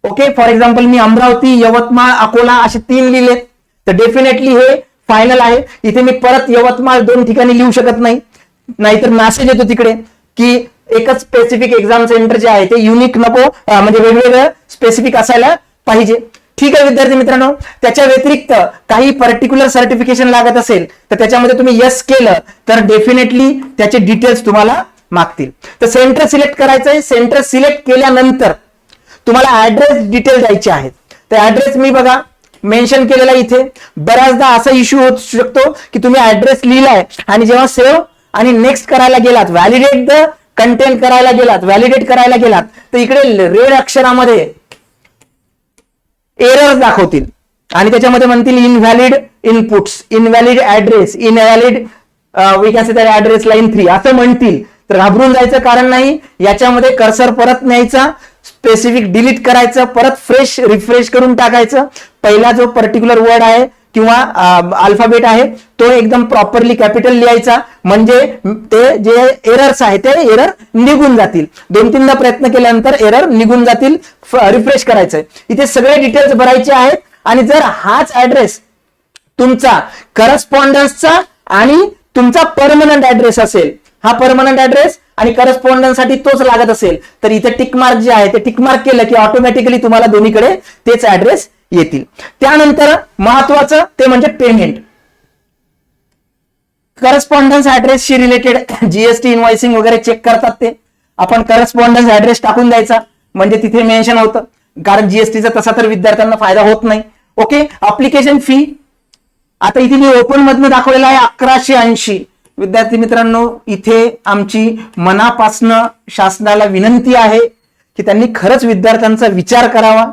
ओके. फॉर एक्झाम्पल मी अमरावती, यवतमाळ, अकोला असे 3 लिहिलेत, तर डेफिनेटली हे फायनल आहे. इथे मी परत यवतमाळ 2 ठिकाणी लिहू शकत नाही, नाहीतर मेसेज येतो तिकडे की एकच स्पेसिफिक एक्झाम सेंटर जे आहे ते युनिक नको, म्हणजे वेगवेगळं स्पेसिफिक असायला पाहिजे. ठीक आहे विद्यार्थी मित्रांनो. त्याच्या व्यतिरिक्त काही पर्टिक्युलर सर्टिफिकेशन लागत असेल तर त्याच्यामध्ये तुम्ही यस केलं तर डेफिनेटली त्याचे डिटेल्स तुम्हाला मागतील. तर सेंटर सिलेक्ट करायचं आहे. सेंटर सिलेक्ट केल्यानंतर तुम्हाला ऍड्रेस डिटेल द्यायचे आहेत. तर ऍड्रेस मी बघा मेन्शन केलेला इथे. बऱ्याचदा असा इश्यू होऊ शकतो की तुम्ही ऍड्रेस लिहिलाय आणि जेव्हा सेव्ह आणि नेक्स्ट करायला गेलात, व्हॅलिडेट द कंटेंट करायला गेलात, व्हॅलिडेट करायला गेलात, तर इकडे रेड अक्षरामध्ये एरर दाखवतील आणि त्याच्यामध्ये म्हणतील invalid inputs, invalid address, invalid we can say that address line 3 असं म्हणतील. तर घाबरून जायचं कारण नाही. याच्यामध्ये कर्सर परत न्यायचा, स्पेसिफिक डिलीट करायचं, परत फ्रेश रिफ्रेश करून टाकायचं. पहिला जो पर्टिक्युलर वर्ड आहे किंवा अल्फाबेट आहे तो एकदम प्रॉपरली कॅपिटल लिहायचा, म्हणजे ते जे एरर्स आहे ते एरर निघून जातील. 2-3दा प्रयत्न केल्यानंतर एरर निघून जातील. रिफ्रेश करायचंय. इथे सगळे डिटेल्स भरायचे आहेत. आणि जर हाच ऍड्रेस तुमचा करस्पॉन्डन्सचा आणि तुमचा परमनंट ऍड्रेस असेल, हा परमनंट ऍड्रेस आणि करस्पॉन्डन्स साठी तोच लागत असेल, तर इथे टिक मार्क जे आहे ते टिक मार्क केलं की ऑटोमॅटिकली तुम्हाला दोन्हीकडे तेच ऍड्रेस येतील. त्यानंतर महत्वाचं ते म्हणजे पेमेंट. करस्पॉन्डन्स ऍड्रेसशी रिलेटेड जीएसटी इनव्हॉइसिंग वगैरे चेक करतात ते. आपण करस्पॉन्डन्स ऍड्रेस टाकून द्यायचा, म्हणजे तिथे मेन्शन होतं. कारण जीएसटीचा तसा तर विद्यार्थ्यांना फायदा होत नाही. ओके. अप्लिकेशन फी आता इथे मी ओपन मधनं दाखवलेला आहे 1180. विद्यार्थी मित्रांनो, इथे आमची मनापासनं शासनाला विनंती आहे की त्यांनी खरंच विद्यार्थ्यांचा विचार करावा.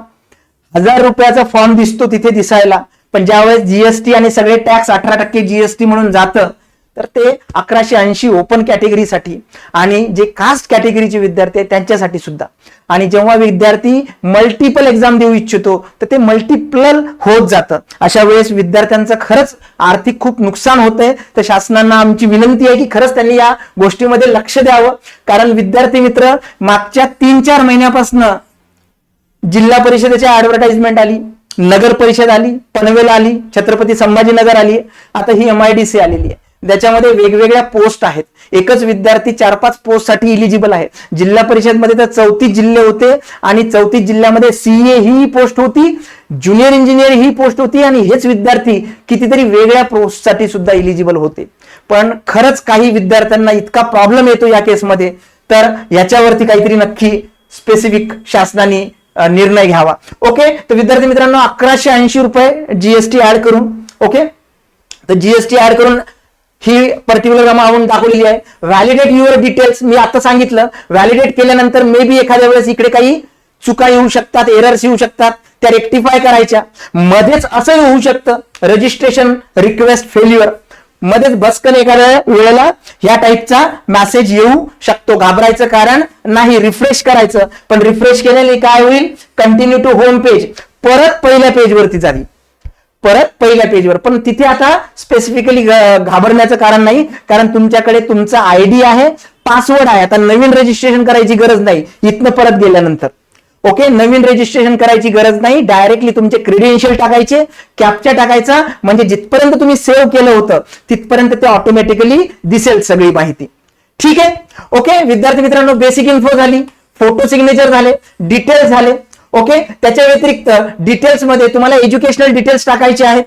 1000 रुपयाचा फॉर्म दिसतो तिथे दिसायला, पण ज्यावेळेस जीएसटी आणि सगळे टॅक्स 18% जीएसटी म्हणून जातं, तर ते 1180 ओपन कॅटेगरीसाठी आणि जे कास्ट कॅटेगरीचे विद्यार्थी आहेत त्यांच्यासाठी सुद्धा. आणि जेव्हा विद्यार्थी मल्टिपल एक्झाम देऊ इच्छितो तर ते मल्टिपल होत जातं. अशा वेळेस विद्यार्थ्यांचं खरंच आर्थिक खूप नुकसान होतंय. तर शासनाला आमची विनंती आहे की खरंच त्यांनी या गोष्टीमध्ये लक्ष द्यावं. कारण विद्यार्थी मित्र, मागच्या 3-4 महिन्यापासून जिल्हा परिषदेची ऍडव्हर्टाइजमेंट आली, नगर परिषद आली, पनवेल आली, छत्रपती संभाजीनगर आली, आता ही MIDC आलेली आहे. त्याच्यामध्ये वेगवेगळ्या पोस्ट आहेत. एकच विद्यार्थी 4-5 पोस्ट साठी इलिजिबल आहे. जिल्हा परिषद मध्ये तर 34 जिल्हे होते आणि 34 जिल्ह्यामध्ये CA ही पोस्ट होती, ज्युनियर इंजिनियर ही पोस्ट होती आणि हेच विद्यार्थी कितीतरी वेगळ्या पोस्टसाठी सुद्धा इलिजिबल होते. पण खरंच काही विद्यार्थ्यांना इतका प्रॉब्लेम येतो या केसमध्ये, तर याच्यावरती काहीतरी नक्की स्पेसिफिक शासनाने निर्णय घ्यावा. ओके. तर विद्यार्थी मित्रांनो, 1180 रुपये जीएसटी ऍड करून, ओके, तर जीएसटी ऍड करून ही पर्टिक्युलर अमाऊंट दाखवलेली आहे. व्हॅलिडेट युअर डिटेल्स मी आता सांगितलं. व्हॅलिडेट केल्यानंतर मे बी एखाद्या वेळेस इकडे काही चुका येऊ शकतात, एरर्स येऊ शकतात, त्या रेक्टिफाय करायच्या. मध्येच असंही होऊ शकतं रजिस्ट्रेशन रिक्वेस्ट फेल्युअर, मध्येच बसकन एखाद्या वेळेला या टाईपचा मेसेज येऊ शकतो. घाबरायचं कारण नाही, रिफ्रेश करायचं. पण रिफ्रेश केल्याने काय होईल, कंटिन्यू टू होम पेज, परत पहिल्या पेजवरती झाली, परत पहिल्या पेजवर. पण तिथे आता स्पेसिफिकली घाबरण्याचं कारण नाही, कारण तुमच्याकडे तुमचा आयडी आहे, पासवर्ड आहे. आता नवीन रजिस्ट्रेशन करायची गरज नाही इथनं परत गेल्यानंतर. ओके. नवीन रजिस्ट्रेशन करायची गरज नाही, डायरेक्टली तुमचे क्रेडेन्शियल टाकायचे, कॅप्चा टाकायचा, म्हणजे जिथपर्यंत तुम्ही सेव्ह केलं होतं तिथपर्यंत ते ऑटोमॅटिकली दिसेल सगळी माहिती. ठीक आहे. ओके. विद्यार्थी मित्रांनो, बेसिक इन्फो झाली, फोटो सिग्नेचर झाले, डिटेल्स झाले. ओके. त्याच्या व्यतिरिक्त डिटेल्स मध्ये तुम्हाला एज्युकेशनल डिटेल्स टाकायचे आहेत.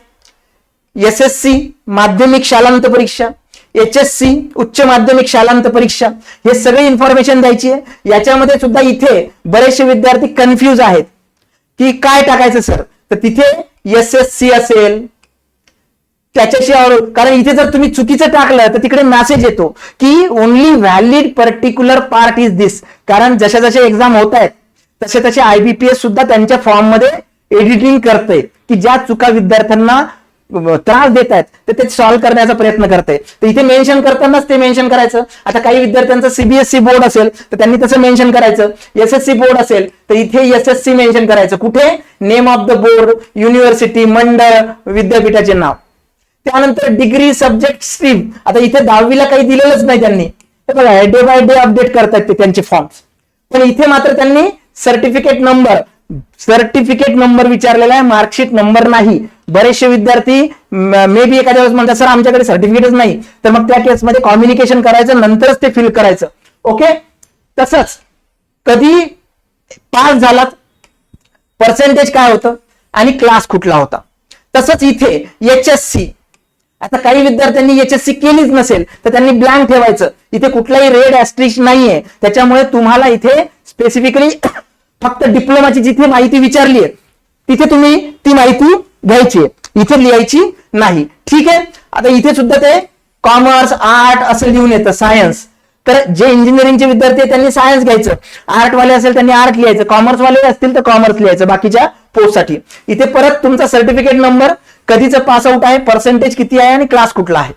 SSC माध्यमिक शालांत परीक्षा, HSC उच्च माध्यमिक शालांत परीक्षा, हे सगळी इन्फॉर्मेशन द्यायची आहे. याच्यामध्ये सुद्धा इथे बरेचसे विद्यार्थी कन्फ्यूज आहेत की काय टाकायचं सर. तर तिथे SSC असेल त्याच्याशी, कारण इथे जर तुम्ही चुकीचं टाकलं तर तिकडे मेसेज येतो की only valid particular part is this. कारण जशा जशा एक्झाम होत आहेत तसे तसे IBPS सुद्धा त्यांच्या फॉर्म मध्ये एडिटिंग करते की ज्या चुका विद्यार्थ्यांना त्रास देत आहेत तर ते सॉल्व्ह करण्याचा प्रयत्न करते. तर इथे मेन्शन करतानाच ते मेन्शन करायचं. आता काही विद्यार्थ्यांचं CBSE बोर्ड असेल तर त्यांनी तसं मेन्शन करायचं. SSC बोर्ड असेल तर इथे SSC मेन्शन करायचं. कुठे, name of the board, university, मंडळ, विद्यापीठाचे नाव. त्यानंतर डिग्री, सब्जेक्ट, स्ट्रीम. आता इथे 10वीला काही दिलेलंच नाही त्यांनी. हे बघा, डे बाय डे अपडेट करतात ते त्यांचे फॉर्म्स. पण इथे मात्र त्यांनी सर्टिफिकेट नंबर विचारलेला आहे, मार्कशीट नंबर नाही. बरेचसे विद्यार्थी मे बी एखाद्या वेळेस म्हणतात सर आमच्याकडे सर्टिफिकेटच नाही, तर मग त्या केसमध्ये कम्युनिकेशन करायचं, नंतरच ते फिल करायचं. ओके. तसंच कधी पास झालात, पर्सेंटेज काय होतं आणि क्लास कुठला होता. तसंच इथे HSC. आता काही विद्यार्थ्यांनी HSC केलीच नसेल तर त्यांनी ब्लँक ठेवायचं. इथे कुठलाही रेड ऍस्ट्रिक्ट नाहीये, त्याच्यामुळे तुम्हाला इथे स्पेसिफिकली फक्त डिप्लोमाची जिथे माहिती विचारली आहे तिथे तुम्ही ती माहिती घ्यायची आहे, इथे लिहायची नाही. ठीक आहे. आता इथे सुद्धा ते कॉमर्स, आर्ट असं लिहून येतं, सायन्स. तर जे इंजिनिअरिंगचे विद्यार्थी आहेत त्यांनी सायन्स घ्यायचं, आर्टवाले असेल त्यांनी आर्ट लिहायचं, कॉमर्सवाले असतील तर कॉमर्स लिहायचं बाकीच्या पोस्टसाठी. इथे परत तुमचा सर्टिफिकेट नंबर, कधीचं पास आउट आहे, पर्सेंटेज किती आहे आणि क्लास कुठला आहे.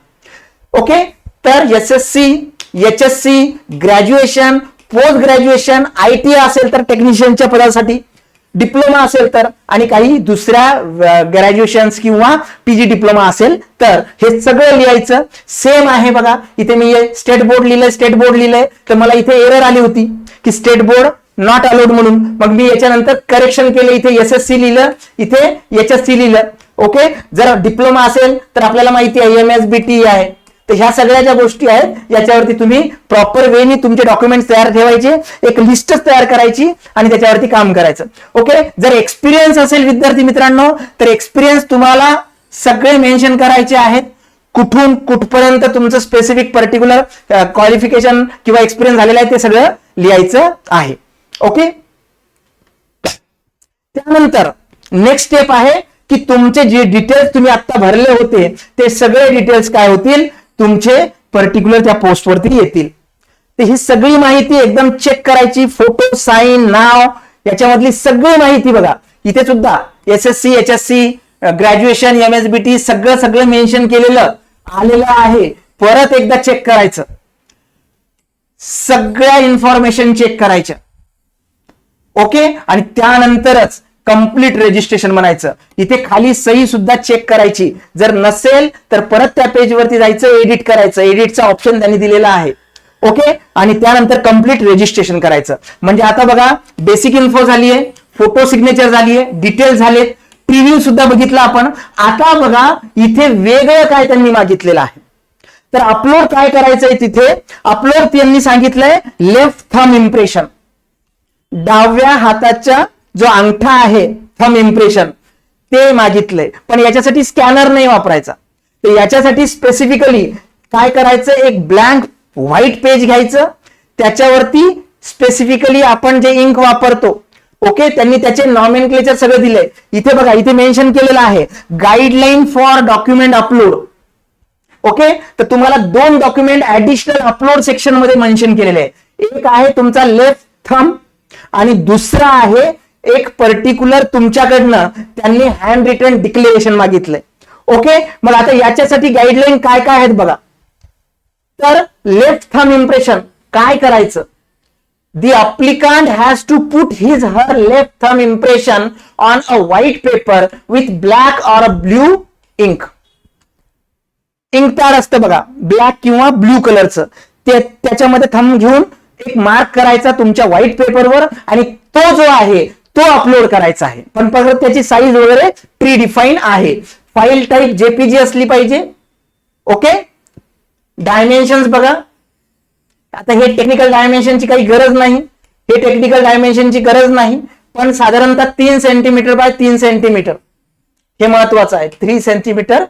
ओके. तर SSC, HSC, graduation, post graduation ITI असेल तर टेक्निशियनच्या पदासाठी, डिप्लोमा असेल तर, आणि काही दुसऱ्या ग्रॅज्युएशन किंवा PG डिप्लोमा असेल तर हे सगळं लिहायचं. सेम आहे बघा, इथे मी स्टेट बोर्ड लिहिलंय, तर मला इथे एरर आली होती की स्टेट बोर्ड नॉट अलाउड म्हणून. मग मी याच्यानंतर करेक्शन केलं, इथे SSC लिहिलं, इथे HSC लिहिलं. ओके, जर डिप्लोमा असेल तर आपल्याला माहिती आहे MSBT आहे. तर ह्या सगळ्या ज्या गोष्टी आहेत याच्यावरती तुम्ही प्रॉपर वेनी तुमचे डॉक्युमेंट्स तयार ठेवायचे, एक लिस्टच तयार करायची आणि त्याच्यावरती काम करायचं. ओके, जर एक्सपिरियन्स असेल विद्यार्थी मित्रांनो तर एक्सपिरियन्स तुम्हाला सगळे मेन्शन करायचे आहेत. कुठून कुठपर्यंत तुमचं स्पेसिफिक पर्टिक्युलर क्वालिफिकेशन किंवा एक्सपिरियन्स झालेलं आहे ते सगळं लिहायचं आहे. ओके, त्यानंतर नेक्स्ट स्टेप आहे की तुमचे जे डिटेल्स तुम्ही आता भरले होते ते सगळे डिटेल्स काय होतील, तुमचे पर्टिक्युलर त्या पोस्टवरती येतील. तर ही सगळी माहिती एकदम चेक करायची, फोटो, साइन, नाव, याच्यामधली सगळी माहिती बघा. इथे सुद्धा SSC, HSC, ग्रॅज्युएशन, MSBT सगळं मेन्शन केलेलं आलेलं आहे. परत एकदा चेक करायचं, सगळ्या इन्फॉर्मेशन चेक करायच्या. ओके, आणि त्यानंतरच कंप्लीट रजिस्ट्रेशन म्हणायचं. इथे खाली सही सुद्धा चेक करायची, जर नसेल तर परत त्या पेजवरती जायचं, एडिट करायचं, एडिटचा ऑप्शन त्यांनी दिलेला आहे. ओके, आणि त्यानंतर कंप्लीट रजिस्ट्रेशन करायचं. म्हणजे आता बघा बेसिक इन्फो झालीये, फोटो सिग्नेचर झालीये, डिटेल झालेत, प्रिव्ह्यू सुद्धा बघितला आपण. आता बघा इथे वेगळं काय त्यांनी मागितलेलं आहे. तर अपलोड काय करायचंय, तिथे अपलोड त्यांनी सांगितलंय लेफ्ट थंब इम्प्रेशन, डाव्या हाताचा जो अंगठा आहे थंब इम्प्रेशन ते मागितलंय. पण याच्यासाठी स्कॅनर नाही वापरायचा. तर याच्यासाठी स्पेसिफिकली काय करायचं, एक ब्लँक व्हाईट पेज घ्यायचं, त्याच्यावरती स्पेसिफिकली आपण जे इंक वापरतो. ओके, त्यांनी त्याचे नॉमेनक्लेचर सगळं दिलंय. इथे बघा, इथे मेन्शन केलेलं आहे guideline for document upload. Okay, तर तुम्हाला 2 डॉक्युमेंट ऍडिशनल अपलोड सेक्शन मध्ये मेन्शन केलेले आहे. एक आहे तुमचा लेफ्ट थंब आणि दुसरा आहे एक पर्टिक्युलर तुमच्याकडनं त्यांनी हँड रिटन डिक्लेरेशन मागितलंय. ओके, मग आता याच्यासाठी गाईडलाईन काय काय आहेत बघा. तर लेफ्ट थंब इम्प्रेशन काय करायचं, the applicant has to put his her left thumb impression on a white paper with black or a blue ink. Ink pad असतं बघा ब्लॅक किंवा ब्ल्यू कलरचं, ते त्याच्यामध्ये थंब घेऊन एक मार्क करायचा तुमच्या व्हाईट पेपरवर आणि तो जो आहे तो अपलोड करायचा आहे. पण परत त्याची साईज वगैरे प्री डिफाईन आहे. फाईल टाईप JPG असली पाहिजे. ओके, डायमेन्शन्स बघा. आता हे टेक्निकल डायमेन्शनची काही गरज नाही, पण साधारणतः 3 सेंटीमीटर बाय 3 सेंटीमीटर हे महत्वाचं आहे. 3 सेंटीमीटर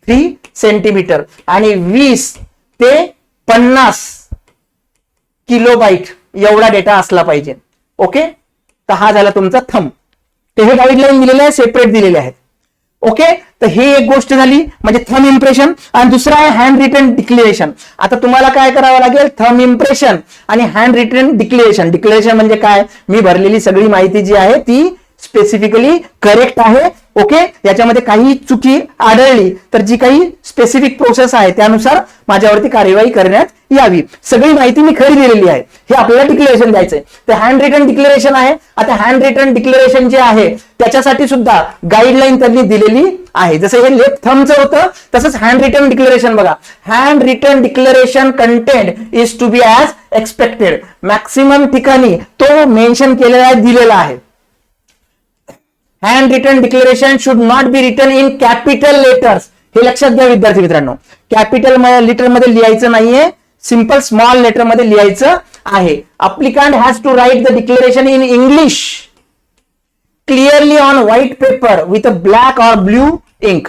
3 सेंटीमीटर आणि 20 ते 50 किलोबाईट एवढा डेटा असला पाहिजे. ओके, तर हा झाला तुमचा थंब. तर हे गाईडलाईन दिलेले आहे, सेपरेट दिलेले आहेत. ओके, तर ही एक गोष्ट झाली म्हणजे थंब इम्प्रेशन. आणि दुसरा आहे हँड रिटन डिक्लेरेशन. आता तुम्हाला काय करावं लागेल, थंब इम्प्रेशन आणि हँड रिटन डिक्लेरेशन. डिक्लेरेशन म्हणजे काय, मी भरलेली सगळी माहिती जी आहे ती स्पेसिफिकली करेक्ट आहे. ओके, याच्यामध्ये काही चुकी आढळली तर जी काही स्पेसिफिक प्रोसेस आहे त्यानुसार माझ्यावरती कार्यवाही करण्यात यावी. सगळी माहिती मी खरी दिलेली आहे. हे आपल्याला डिक्लेरेशन द्यायचंय. तर हँड रिटन डिक्लेरेशन आहे. आता हँड रिटन डिक्लेरेशन जे आहे त्याच्यासाठी सुद्धा गाईडलाईन त्यांनी दिलेली आहे. जसं हे लेफ्ट थंबचं होतं तसंच हँड रिटन डिक्लेरेशन बघा. Hand written declaration content is to be as expected. Maximum ठिकाणी तो मेन्शन केलेला दिलेला आहे. Hand written declaration should not be written in capital letters. हे लक्षात घ्या विद्यार्थी मित्रांनो, कॅपिटल लेटर मध्ये लिहायचं नाहीये, सिंपल स्मॉल लेटर मध्ये लिहायचं आहे. Applicant has to write the declaration in English clearly on white paper with a black or blue ink.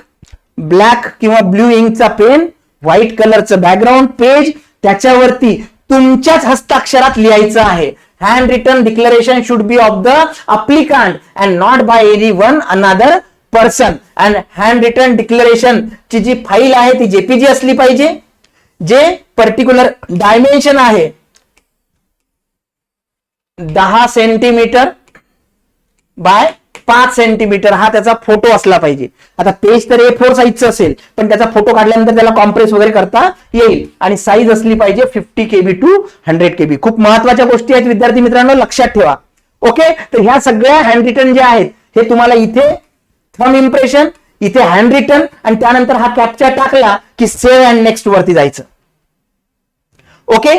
Black किंवा ब्ल्यू इंकचा पेन, व्हाईट कलरचं बॅकग्राऊंड पेज, त्याच्यावरती तुमच्याच हस्ताक्षरात लिहायचं आहे. Hand written declaration should be of the applicant and not by any one another person. And hand written declaration ची जी फाईल आहे ती JPG असली पाहिजे. जे पर्टिक्युलर डायमेन्शन आहे 10 सेंटीमीटर बाय 5 सेंटीमीटर हा त्याचा फोटो असला पाहिजे. आता पेज तर A4 साईजचं असेल, पण त्याचा फोटो काढल्यानंतर त्याला कॉम्प्रेस वगैरे करता येईल. आणि साईज असली पाहिजे 50 KB टू 100 KB. खूप महत्वाच्या गोष्टी आहेत विद्यार्थी मित्रांनो, लक्षात ठेवा. ओके, तर ह्या सगळ्या हँड रिटन जे आहेत हे तुम्हाला इथे थंब इम्प्रेशन, इथे हँड रिटन, आणि त्यानंतर हा कॅप्चा टाकला की सेव्ह अँड नेक्स्ट वरती जायचं. ओके,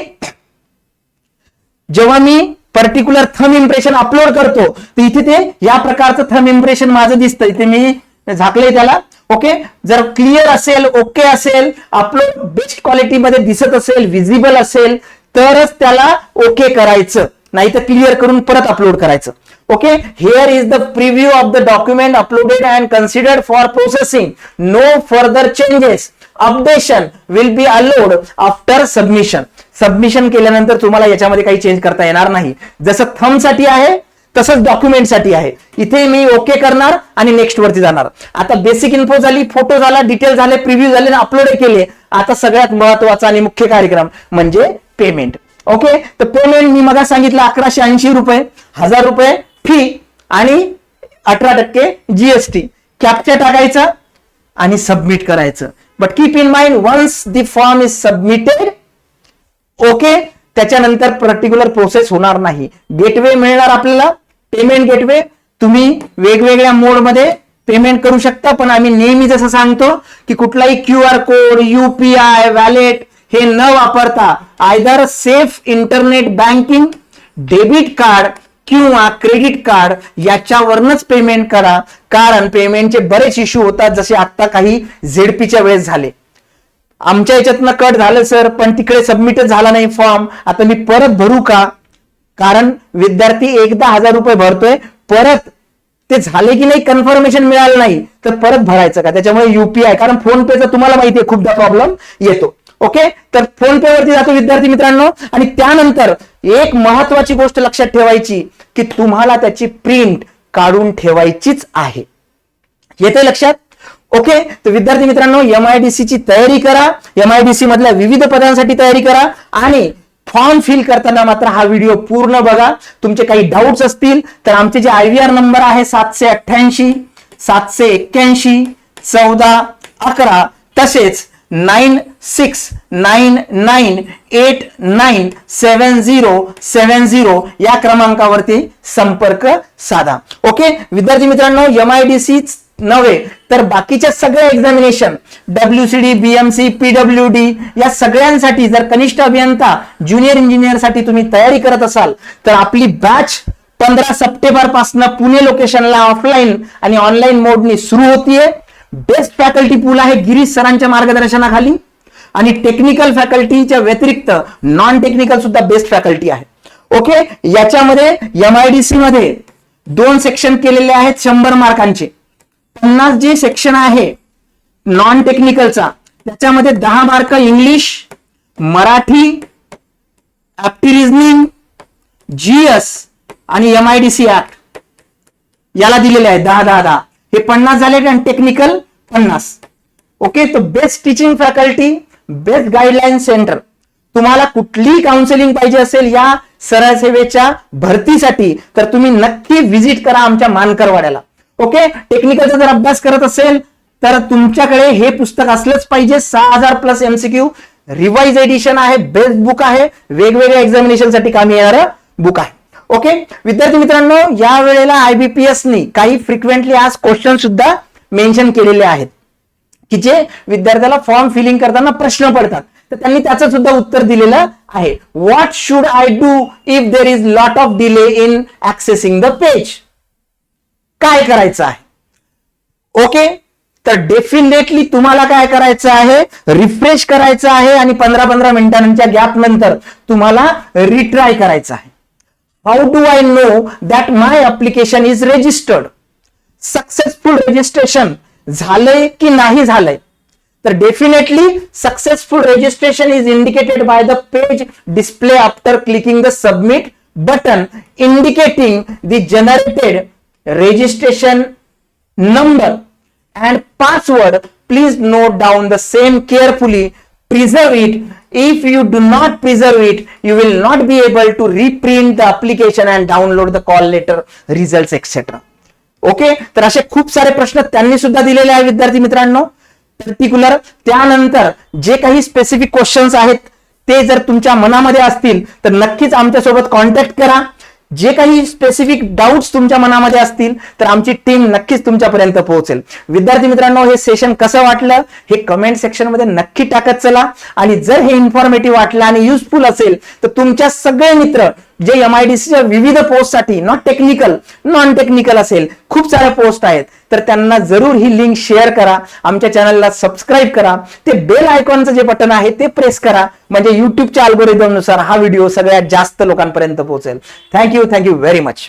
जेव्हा मी पर्टिक्युलर थंब इम्प्रेशन अपलोड करतो तर इथे ते या प्रकारचं थंब इम्प्रेशन माझं दिसतं. इथे मी झाकलंय त्याला. ओके, जर क्लिअर असेल, ओके असेल, अपलोड बेस्ट क्वालिटीमध्ये दिसत असेल, विजिबल असेल तरच त्याला ओके करायचं, नाही तर क्लिअर करून परत अपलोड करायचं. Okay, here is the preview of the document uploaded and considered for processing. No further changes, updation will be allowed after submission. Submission केल्यानंतर तुम्हाला याच्यामध्ये काही चेंज करता येणार नाही. जसं थंब साठी आहे तसंच डॉक्युमेंट साठी आहे. इथे मी ओके करणार आणि नेक्स्ट वरती जाणार. आता बेसिक इन्फो झाली, फोटो झाला, डिटेल झाले, प्रिव्ह्यू झाले, अपलोड केले. आता सगळ्यात महत्वाचा आणि मुख्य कार्यक्रम म्हणजे पेमेंट. ओके, तर पेमेंट मी मग सांगितलं 1180 रुपये, 1000 रुपये फी आणि 18% GST. कॅप्चा टाकायचा आणि सबमिट करायचं. But keep in mind, once the form is submitted, okay, त्याच्यानंतर पर्टिक्युलर प्रोसेस होणार नाही. गेटवे मिळणार आपल्याला, पेमेंट गेटवे. तुम्ही वेगवेगळ्या मोडमध्ये पेमेंट करू शकता, पण आम्ही नेहमी जसं सांगतो की कुठलाही QR कोड, UPI, वॅलेट हे न वापरता either safe internet banking, debit card किंवा क्रेडिट कार्ड याच्यावरनच पेमेंट करा. कारण पेमेंटचे बरेच इश्यू होतात, जसे आता काही ZP वेळेस झाले. आमच्या याच्यातनं कट झालं सर, पण तिकडे सबमिटच झाला नाही फॉर्म, आता मी परत भरू का? कारण विद्यार्थी एकदा 1000 रुपये भरतोय, परत ते झाले की नाही कन्फर्मेशन मिळालं नाही तर परत भरायचं का? त्याच्यामुळे UPI, कारण फोन पेचा तुम्हाला माहिती आहे खूपदा प्रॉब्लेम येतो. ओके, तर फोन पे वरती जातो विद्यार्थी मित्रांनो. आणि त्यानंतर एक महत्वाची गोष्ट लक्षात ठेवायची की तुम्हाला त्याची प्रिंट काढून ठेवायचीच आहे. येते लक्षात? ओके, तर विद्यार्थी मित्रांनो MIDC ची तयारी करा, MIDC मधल्या विविध पदांसाठी तयारी करा आणि फॉर्म फिल करताना मात्र हा व्हिडिओ पूर्ण बघा. तुमचे काही डाऊट्स असतील तर आमचे जे IVR नंबर आहे 788 781 1411 तसेच 9699897070 या क्रमांकावरती संपर्क साधा. ओके विद्यार्थी मित्रांनो, MIDC नव्हे तर बाकीच्या सगळ्या एक्झामिनेशन WCD, BMC, PWD या सगळ्यांसाठी जर कनिष्ठ अभियंता, ज्युनियर इंजिनियर साठी तुम्ही तयारी करत असाल तर आपली बॅच 15 सप्टेंबर पासून पुणे लोकेशनला ऑफलाईन आणि ऑनलाईन मोडनी सुरू होतीये. बेस्ट फॅकल्टी पूल आहे गिरीश सरांच्या मार्गदर्शनाखाली आणि टेक्निकल फॅकल्टीच्या व्यतिरिक्त नॉन टेक्निकल सुद्धा बेस्ट फॅकल्टी आहे. ओके, याच्यामध्ये MIDC मध्ये 2 सेक्शन केलेले आहेत 100 मार्कांचे. 50 जे सेक्शन आहे नॉन टेक्निकलचा त्याच्यामध्ये 10 mark English, Marathi, apti reasoning, GS आणि MIDC ऍक्ट याला दिलेले आहेत 10-10-10. हे 50 झाले आणि टेक्निकल 50. ओके, तर best teaching faculty, best guideline centre. तुम्हाला कुठलीही काउन्सिलिंग पाहिजे असेल या सरळ सेवेच्या भरतीसाठी तर तुम्ही नक्की व्हिजिट करा आमच्या मानकरवाड्याला. ओके, टेक्निकलचा जर अभ्यास करत असेल तर तुमच्याकडे हे पुस्तक असलंच पाहिजे. 6000+ MCQ रिवाइज एडिशन आहे, बेस्ट बुक आहे, वेगवेगळ्या एक्झामिनेशन साठी कामी येणारं बुक आहे. ओके विद्यार्थी मित्रांनो, या वेळेला IBPS नी काही फ्रिक्वेंटली आज क्वेश्चन सुद्धा मेन्शन केलेले आहेत की जे विद्यार्थ्याला फॉर्म फिलिंग करताना प्रश्न पडतात, तर त्यांनी त्याचं सुद्धा उत्तर दिलेलं आहे. What should I do if there is lot of delay in ऍक्सेसिंग the page? काय करायचं आहे? ओके, तर डेफिनेटली तुम्हाला काय करायचं आहे, रिफ्रेश करायचं आहे आणि 15-15 मिनिटांच्या गॅप नंतर तुम्हाला रिट्राय करायचं आहे. How do I know that my application is registered? Successful registration झालंय की नाही झालंय? तर definitely successful registration is indicated by the page display after clicking the submit button indicating the generated registration number and password. Please note down the same carefully, preserve it. If you do not preserve it, you will not be able to reprint the application and download the call letter, results, etc. Okay, तर असे खूप सारे प्रश्न त्यांनी सुद्धा दिलेले आहे विद्यार्थी मित्रांनो पर्टिक्युलर. त्यानंतर जे काही स्पेसिफिक क्वेश्चन्स आहेत ते जर तुमच्या मनामध्ये असतील तर नक्कीच आमच्यासोबत कॉन्टॅक्ट करा. जे काही स्पेसिफिक डाऊट्स तुमच्या मनामध्ये असतील तर आमची टीम नक्कीच तुमच्यापर्यंत पोहोचेल. विद्यार्थी मित्रांनो, हे सेशन कसं वाटलं हे कमेंट सेक्शन मध्ये नक्की टाकत चला. आणि जर हे इन्फॉर्मेटिव्ह वाटलं आणि युजफुल असेल तर तुमच्या सगळे मित्र जे MIDCच्या विविध पोस्टसाठी टेक्निकल नॉन टेक्निकल असेल खूप साऱ्या पोस्ट आहेत तर त्यांना जरूर ही लिंक शेअर करा. आमच्या चॅनलला सबस्क्राईब करा. ते बेल आयकॉनचं जे बटन आहे ते प्रेस करा म्हणजे युट्यूबच्या अल्गोरिदम नुसार हा व्हिडिओ सगळ्यात जास्त लोकांपर्यंत पोहोचेल. Thank you very much.